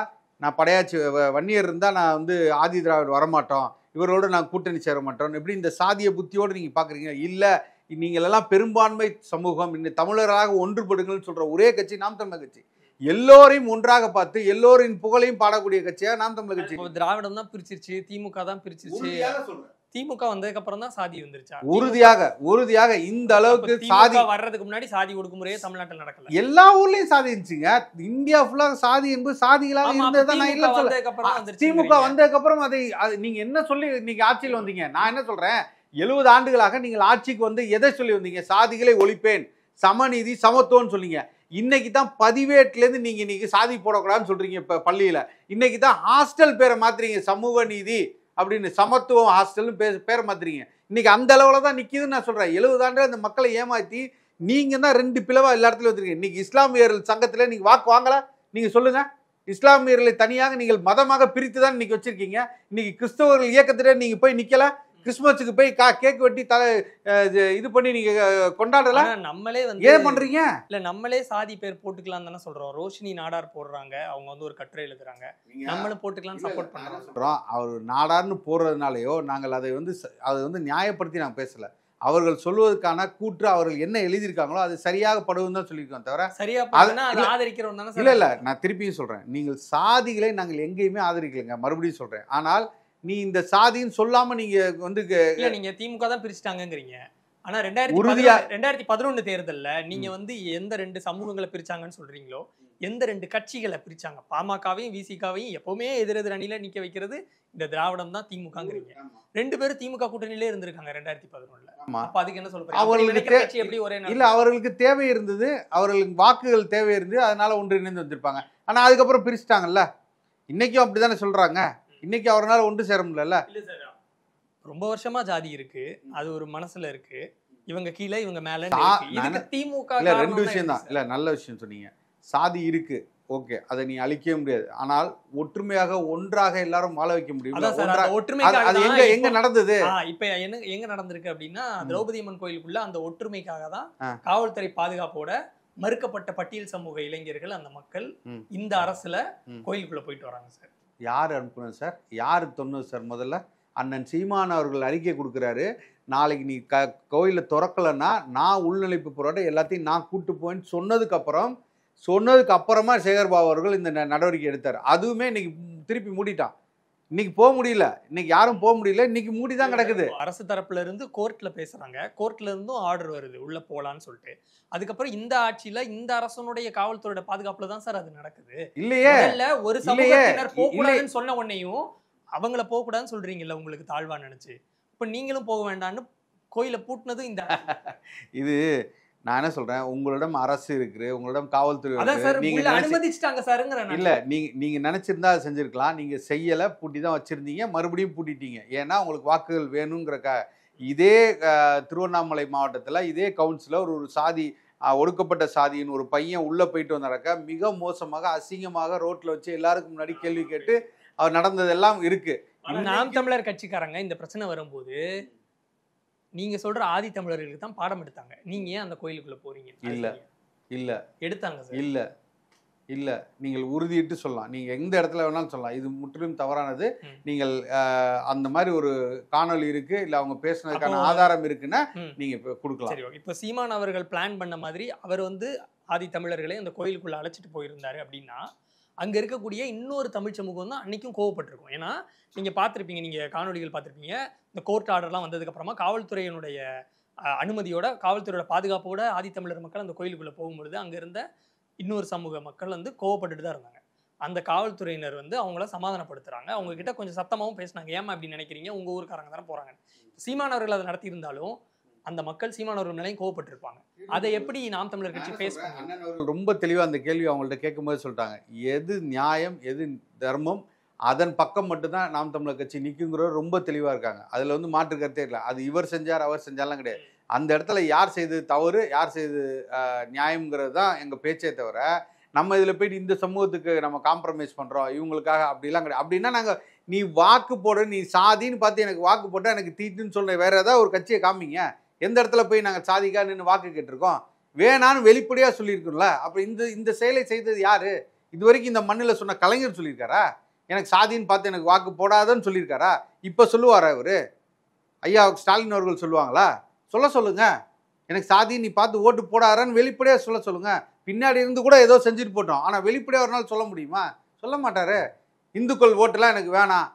நான் படையாச்சி, வன்னியர் இருந்தா நான் வந்து ஆதி திராவிட வரமாட்டோம், இவரோட நான் கூட்டணி சேர மாட்டோம், எப்படி இந்த சாதிய புத்தியோடு நீங்க பாக்குறீங்க? இல்ல, நீங்கள் எல்லாம் பெரும்பான்மை சமூகம், இந்த தமிழராக ஒன்றுபடுங்கள்னு சொல்ற ஒரே கட்சி நாம் தமிழர் கட்சி. எல்லோரையும் ஒன்றாக பார்த்து எல்லோரின் புகழையும் பாடக்கூடிய கட்சியா நாம் தமிழர் கட்சி. திராவிடம் தான் பிரிச்சிருச்சு, திமுக தான் பிரிச்சிருச்சு, திமுக வந்ததுக்கு அப்புறம் தான் சாதி வந்துருச்சா? உறுதியாக இந்த அளவுக்கு சாதி வர்றதுக்கு முன்னாடி சாதி ஒடுக்குமுறையே தமிழ்நாட்டில் நடக்கல. எல்லா ஊர்லயும் சாதி இருந்துச்சுங்க. இந்தியா ஃபுல்லா சாதி என்பது சாதிகளாக இருந்ததுதான். நான் இல்ல சொல்ல, திமுக வந்ததுக்கு அப்புறம் அதை நீங்க என்ன சொல்லி நீங்க ஆட்சியில் வந்தீங்க? நான் என்ன சொல்றேன், 70 ஆண்டுகளாக நீங்கள் ஆட்சிக்கு வந்து எதை சொல்லி வந்தீங்க? சாதிகளை ஒழிப்பேன், சமநீதி சமத்துவம்னு சொன்னீங்க. இன்னைக்கு தான் பதிவேட்டிலேருந்து நீங்க இன்னைக்கு சாதி போடக்கூடாதுன்னு சொல்றீங்க. இப்ப பள்ளியில இன்னைக்கு தான் ஹாஸ்டல் பேரை மாத்துறீங்க, சமூக நீதி அப்படின்னு, சமத்துவம் ஹாஸ்டல்னு பேரை மாத்துறீங்க. இன்னைக்கு அந்த அளவுல தான் நிக்குதுன்னு நான் சொல்றேன். 70 ஆண்டு அந்த மக்களை ஏமாத்தி நீங்க தான் 2 பிளவா எல்லா இடத்துலயும் வச்சிருக்கீங்க. இன்னைக்கு இஸ்லாமியர்கள் சங்கத்துல நீங்க வாக்கு வாங்கல, நீங்க சொல்லுங்க. இஸ்லாமியர்களை தனியாக நீங்கள் மதமாக பிரித்து தான் இன்னைக்கு வச்சிருக்கீங்க. இன்னைக்கு கிறிஸ்தவர்கள் இயக்கத்திலே நீங்க போய் நிக்கல, கிறிஸ்துமஸுக்கு போய் கேக் வெட்டி இது பண்ணி நீங்க கொண்டாடல. நம்மளே வந்து ஏன் பண்றீங்க? இல்ல நம்மளே சாதி பேர் போட்டுக்கலாம் தானே சொல்றோம். ரோஷினி நாடார் போடுறாங்க, அவங்க வந்து ஒரு கட்டுரை எழுதுறாங்க, நம்மளும் போட்டுக்கலாம் சப்போர்ட் பண்றோம். அவர் நாடார்னு போடுறதுனாலயோ நாங்கள் அதை வந்து நியாயப்படுத்தி நாங்கள் பேசல. அவர்கள் சொல்வதற்கான கூற்று அவர்கள் என்ன எழுதியிருக்காங்களோ அது சரியாக படுவும் தான் சொல்லியிருக்கோம் தவிர சரியா ஆதரிக்கிறோம் தானே. இல்ல நான் திருப்பியும் சொல்றேன், நீங்கள் சாதிகளை நாங்கள் எங்கேயுமே ஆதரிக்கலைங்க, மறுபடியும் சொல்றேன். ஆனால் நீ இந்த சாதின்னு சொல்லாம நீங்க வந்து இல்ல நீங்க திமுக தான் பிரிச்சுட்டாங்கங்கிறீங்க. ஆனா 2011 தேர்தல்ல நீங்க வந்து எந்த 2 சமூகங்களை பிரிச்சாங்கன்னு சொல்றீங்களோ, எந்த 2 கட்சிகளை பிரிச்சாங்க? பாமகவையும் விசிகாவையும் எப்பவுமே எதிரெதிர் அணியில நிக்க வைக்கிறது இந்த திராவிடம் தான் திமுகங்கிறீங்க. 2 பேரும் திமுக கூட்டணியிலே இருந்திருக்காங்க 2011ல. அப்ப அதுக்கு என்ன சொல்றீங்க? அவங்களுக்கு எப்படி ஒரே இல்ல அவர்களுக்கு தேவை இருந்தது, அவர்களுக்கு வாக்குகள் தேவை இருந்தது, அதனால ஒன்றிணைந்து வந்திருப்பாங்க. ஆனா அதுக்கப்புறம் பிரிச்சுட்டாங்கல்ல. இன்னைக்கும் அப்படித்தானே சொல்றாங்க. இன்னைக்கு அவரால் ஒன்று சேர முடியல. ரொம்ப வருஷமா ஜாதி இருக்கு, அது ஒரு மனசுல இருக்கு. இவங்க கீழே இவங்க மேல. இதுக்கு திமுக இல்ல 2 விஷயம் தான். இல்ல நல்ல விஷயம் சொன்னீங்க. சாதி இருக்கு, ஓகே, அதை நீ அழிக்கவே முடியாது. ஆனால் ஒற்றுமையாக ஒன்றாக எல்லாரும் வாழ வைக்க முடியும். அது எங்க நடந்தது? இப்ப எங்க நடந்திருக்கு அப்படின்னா, திரௌபதி அம்மன் கோயிலுக்குள்ள அந்த ஒற்றுமைக்காக தான் காவல்துறை பாதுகாப்போட மறுக்கப்பட்ட பட்டியல் சமூக இளைஞர்கள், அந்த மக்கள் இந்த அரசுல கோயிலுக்குள்ள போயிட்டு வராங்க சார். யார் அனுப்புனது சார்? யாரு சொன்னது சார்? முதல்ல அண்ணன் சீமான் அவர்கள் அறிக்கை கொடுக்குறாரு, நாளைக்கு நீ கோயிலை திறக்கலன்னா நான் உள்நுழைப்பு போராட்டம் எல்லாத்தையும் நான் கூட்டு போயின்னு சொன்னதுக்கு அப்புறமா சேகர்பாபு அவர்கள் இந்த நடவடிக்கை எடுத்தார். அதுவுமே இன்னைக்கு திருப்பி மூடிட்டான். இன்னைக்கு போக முடியல, இன்னைக்கு யாரும் போக முடியல, இன்னைக்கு மூடிதான் கிடக்குது. அரசு தரப்புல இருந்து கோர்ட்ல பேசுறாங்க, கோர்ட்ல இருந்தும் ஆர்டர் வருது உள்ள போலான்னு சொல்லிட்டு. அதுக்கப்புறம் இந்த ஆட்சியில இந்த அரசனுடைய காவல்துறையோட பாதுகாப்புல தான் சார் அது நடக்குது. இல்லையே, ஒரு சமூகத்தினர் போக கூடாதுன்னு சொன்ன உடனேயும் அவங்கள போக கூடாதுன்னு சொல்றீங்கல்ல, உங்களுக்கு தாழ்வா நினைச்சு. இப்ப நீங்களும் போக வேண்டாம்னு கோயிலை பூட்டினது இந்த இது நான் என்ன சொல்றேன், உங்களிடம் அரசு இருக்கு, உங்களிடம் காவல்துறை நீங்க அனுமதிச்சிட்டாங்க சார்ங்கற. இல்ல நீங்க நினைச்சிருந்தா செஞ்சிருக்கலாம், நீங்க செய்யல, பூட்டி தான் வச்சிருந்தீங்க, மறுபடியும் பூட்டிட்டீங்க. ஏன்னா உங்களுக்கு வாக்குகள் வேணுங்கிற இதே திருவண்ணாமலை மாவட்டத்துல இதே கவுன்சிலர் ஒரு சாதி ஒடுக்கப்பட்ட சாதியின் ஒரு பையன் உள்ள போயிட்டு வந்தாக்க மிக மோசமாக அசிங்கமாக ரோட்ல வச்சு எல்லாருக்கும் முன்னாடி கேள்வி கேட்டு அவர் நடந்ததெல்லாம் இருக்கு. நாம் தமிழர் கட்சிக்காரங்க இந்த பிரச்சனை வரும்போது நீங்க சொல்ற ஆதி தமிழர்களுக்கு தான் பாடம் எடுத்தாங்க. நீங்க ஏன் அந்த கோயிலுக்குள்ள போறீங்க? இல்ல எடுத்தாங்க சார். இல்ல நீங்கள் உறுதியிட்டு சொல்லலாம், நீங்க எந்த இடத்துல வேணாலும் சொல்லலாம், இது முற்றிலும் தவறானது. நீங்கள் அந்த மாதிரி ஒரு காணொலி இருக்கு, இல்ல அவங்க பேசுனதுக்கான ஆதாரம் இருக்குன்னா நீங்க கொடுக்கலாம். சரி, இப்ப சீமான் அவர்கள் பிளான் பண்ண மாதிரி அவர் வந்து ஆதி தமிழர்களை அந்த கோயிலுக்குள்ள அழைச்சிட்டு போயிருந்தாரு அப்படின்னா, அங்க இருக்கக்கூடிய இன்னொரு தமிழ் சமூகம் தான் அன்னைக்கும் கோவப்பட்டிருக்கும். ஏன்னா நீங்க பார்த்துருப்பீங்க, நீங்க காணொலிகள் பார்த்துருப்பீங்க, இந்த கோர்ட் ஆர்டர்லாம் வந்ததுக்கு அப்புறமா காவல்துறையினுடைய அனுமதியோட, காவல்துறையோட பாதுகாப்போட ஆதித்தமிழர் மக்கள் அந்த கோயிலுக்குள்ள போகும்பொழுது அங்க இருந்த இன்னொரு சமூக மக்கள் வந்து கோவப்பட்டுட்டு தான் இருந்தாங்க. அந்த காவல்துறையினர் வந்து அவங்கள சமாதானப்படுத்துறாங்க, அவங்க கிட்ட கொஞ்சம் சத்தமாகவும் பேசினாங்க. ஏமா அப்படி நினைக்கிறீங்க, உங்க ஊருக்காரங்க தானே போறாங்க. சீமானவர்கள் அதை நடத்தி இருந்தாலும் அந்த மக்கள் சீமானவர்கள் மேலேயும் கோவப்பட்டிருப்பாங்க. அதை எப்படி நாம் தமிழர் கட்சி ஃபேஸ் பண்ணாங்க? ரொம்ப தெளிவா அந்த கேள்வி அவங்கள்ட்ட கேட்கும்போது சொல்லிட்டாங்க, எது நியாயம் எது தர்மம் அதன் பக்கம் மட்டும்தான் நாம் தமிழர் கட்சி நிற்குங்கிற ரொம்ப தெளிவா இருக்காங்க. அதுல வந்து மாற்று கருத்தே இல்லை. அது இவர் செஞ்சார் அவர் செஞ்சாலாம் கிடையாது. அந்த இடத்துல யார் செய்தது தவறு யார் செய்தது நியாயம்ங்கிறது தான் எங்க பேச்சே தவிர, நம்ம இதுல போயிட்டு இந்த சமூகத்துக்கு நம்ம காம்ப்ரமைஸ் பண்றோம் இவங்களுக்காக அப்படிலாம் கிடையாது. அப்படின்னா நாங்க நீ வாக்கு போட, நீ சாதின்னு பார்த்து எனக்கு வாக்கு போட்டா எனக்கு தீட்டுன்னு சொல்ற வேற ஏதாவது ஒரு கட்சியை காமிங்க. எந்த இடத்துல போய் நாங்கள் சாதிக்காக நின்று வாக்கு கேட்டிருக்கோம்? வேணான்னு வெளிப்படையா சொல்லியிருக்கோம்ல. அப்ப இந்த செயலை செய்தது யாரு? இது வரைக்கும் இந்த மண்ணில் சொன்ன கலைஞர் சொல்லியிருக்காரா எனக்கு சாதின்னு பார்த்து எனக்கு வாக்கு போடாதன்னு சொல்லியிருக்காரா? இப்ப சொல்லுவாரா இவரு? ஐயா ஸ்டாலின் அவர்கள் சொல்லுவாங்களா? சொல்லுங்க, எனக்கு சாதி நீ பார்த்து ஓட்டு போடாதான்னு வெளிப்படையா சொல்லுங்க. பின்னாடி இருந்து கூட ஏதோ செஞ்சுட்டு போட்டோம், ஆனா வெளிப்படையா ஒரு நாள் சொல்ல முடியுமா? சொல்ல மாட்டாரு. இந்துக்கள் ஓட்டுலாம் எனக்கு வேணாம்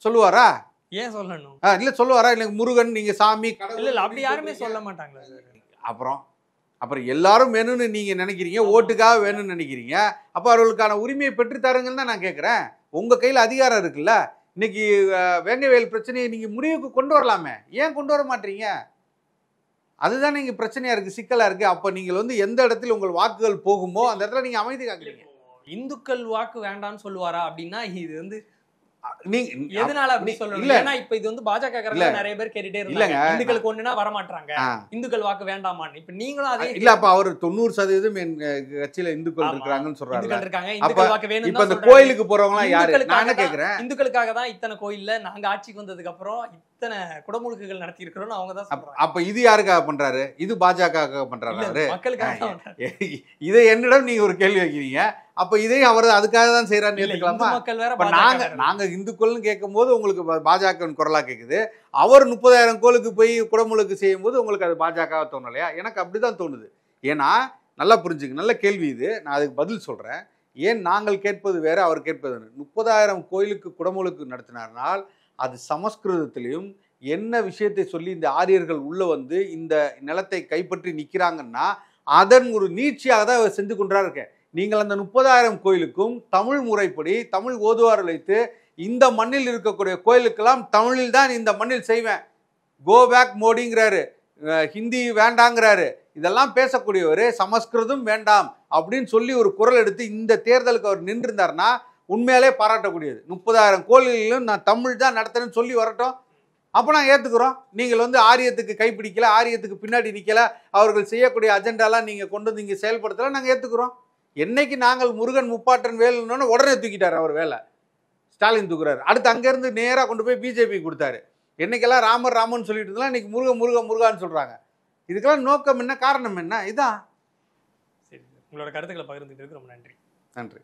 சொல்லுவாரா? ஏன் சொல்லணும்? இல்ல சொல்லுவாரா? எனக்கு முருகன் நீங்க சாமி இல்ல அப்படி யாருமே சொல்ல மாட்டாங்களா? அப்புறம் எல்லாரும் வேணும்னு நீங்க நினைக்கிறீங்க, ஓட்டுக்காக வேணும்னு நினைக்கிறீங்க. அப்ப அவர்களுக்கான உரிமையை பெற்றுத்தாருங்கன்னு தான் நான் கேட்கிறேன். உங்க கையில அதிகாரம் இருக்குல்ல. இன்னைக்கு வேங்கவேல் பிரச்சனையை நீங்க முடிவுக்கு கொண்டு வரலாமே, ஏன் கொண்டு வர மாட்டீங்க? அதுதான் நீங்க பிரச்சனையா இருக்கு, சிக்கலா இருக்கு. அப்ப நீங்கள் வந்து எந்த இடத்துல உங்கள் வாக்குகள் போகுமோ அந்த இடத்துல நீங்க அமைதி காக்கிறீங்க. இந்துக்கள் வாக்கு வேண்டாம்னு சொல்லுவாரா அப்படின்னா இது வந்து எதனால அப்படி சொல்லணும்? ஏன்னா இப்ப இது வந்து பாஜக நிறைய பேர் கேட்டுட்டே இருக்காங்க, இந்துக்களுக்கு ஒண்ணுனா வரமாட்டாங்க, இந்துக்கள் வாக்கு வேண்டாமான்னு. இப்ப நீங்களும் அதே இல்ல, அப்ப அவர் 90% என் கட்சியில இந்துக்கள் இருக்காங்கன்னு சொல்றாங்க. இந்துக்கள் வாக்கு வேணும். இப்ப இந்த கோயிலுக்கு போறவங்க எல்லாம் யாரு? நான் கேக்குறேன், இந்துக்களுக்காக தான் இத்தனை கோயில்ல நாங்க ஆட்சிக்கு வந்ததுக்கு அப்புறம் இத்தனை குடமுழுக்குகள் நடத்தி இருக்கிறோம் அவங்க தான் சொல்றாங்க. அப்ப இது யாருக்காக பண்றாரு? இது பாஜக பண்றாரு, மக்களுக்காக. இதை என்னிடம் நீங்க ஒரு கேள்வி வைக்கிறீங்க. அப்ப இதையும் அவர் அதுக்காக தான் செய்யறாருன்னு ஏத்துக்கலாமா? நாங்க இந்துக்கள்னு கேட்கும் போது உங்களுக்கு பாஜக குரலா கேக்குது, அவர் 30,000 கோளுக்கு போய் குடமுழுக்கு செய்யும் போது உங்களுக்கு அது பாஜக தோணலையா? எனக்கு அப்படிதான் தோணுது. ஏன்னா நல்லா புரிஞ்சுங்க, நல்ல கேள்வி இது, நான் அதுக்கு பதில் சொல்றேன். ஏன் நாங்கள் கேட்பது வேற, அவர் கேட்பது 30,000 கோயிலுக்கு குடமுழுக்கு நடத்தினார்னால் அது சமஸ்கிருதத்திலையும் என்ன விஷயத்தை சொல்லி இந்த ஆரியர்கள் உள்ள வந்து இந்த நிலத்தை கைப்பற்றி நிற்கிறாங்கன்னா அதன் ஒரு நீட்சியாக தான் அவர் செஞ்சு கொண்டா இருக்கேன். நீங்கள் அந்த 30,000 கோயிலுக்கும் தமிழ் முறைப்படி தமிழ் ஓதுவார் வைத்து இந்த மண்ணில் இருக்கக்கூடிய கோயிலுக்கெல்லாம் தமிழில் தான் இந்த மண்ணில் செய்வேன், கோ பேக் மோடிங்கிறாரு, ஹிந்தி வேண்டாங்கிறாரு, இதெல்லாம் பேசக்கூடியவர் சமஸ்கிருதம் வேண்டாம் அப்படின்னு சொல்லி ஒரு குரல் எடுத்து இந்த தேர்தலுக்கு அவர் நின்றிருந்தார்னா உண்மையாலே பாராட்டக்கூடியது. 30,000 கோயில்களிலும் நான் தமிழ் தான் நடத்துறேன்னு சொல்லி வரட்டும், அப்போ நான் ஏற்றுக்குறோம். நீங்கள் வந்து ஆரியத்துக்கு கைப்பிடிக்கல, ஆரியத்துக்கு பின்னாடி நிற்கல, அவர்கள் செய்யக்கூடிய அஜெண்டாலாம் நீங்கள் கொண்டு வந்து இங்கே செயல்படுத்தல, நாங்கள் ஏற்றுக்குறோம். என்னைக்கு நாங்கள் முருகன் முப்பாட்டன் வேலுன்னு உடனே தூக்கிட்டார் அவர் வேலை, ஸ்டாலின் தூக்குறாரு. அடுத்து அங்கேருந்து நேராக கொண்டு போய் பிஜேபி கொடுத்தாரு. என்னைக்கெல்லாம் ராமர் ராமன் சொல்லிட்டு இருந்தாலும் இன்னைக்கு முருகான்னு சொல்கிறாங்க. இதுக்கெல்லாம் நோக்கம் என்ன, காரணம் என்ன? இதான். சரி, உங்களோட கருத்துக்களை பகிர்ந்துட்டு ரொம்ப நன்றி. நன்றி.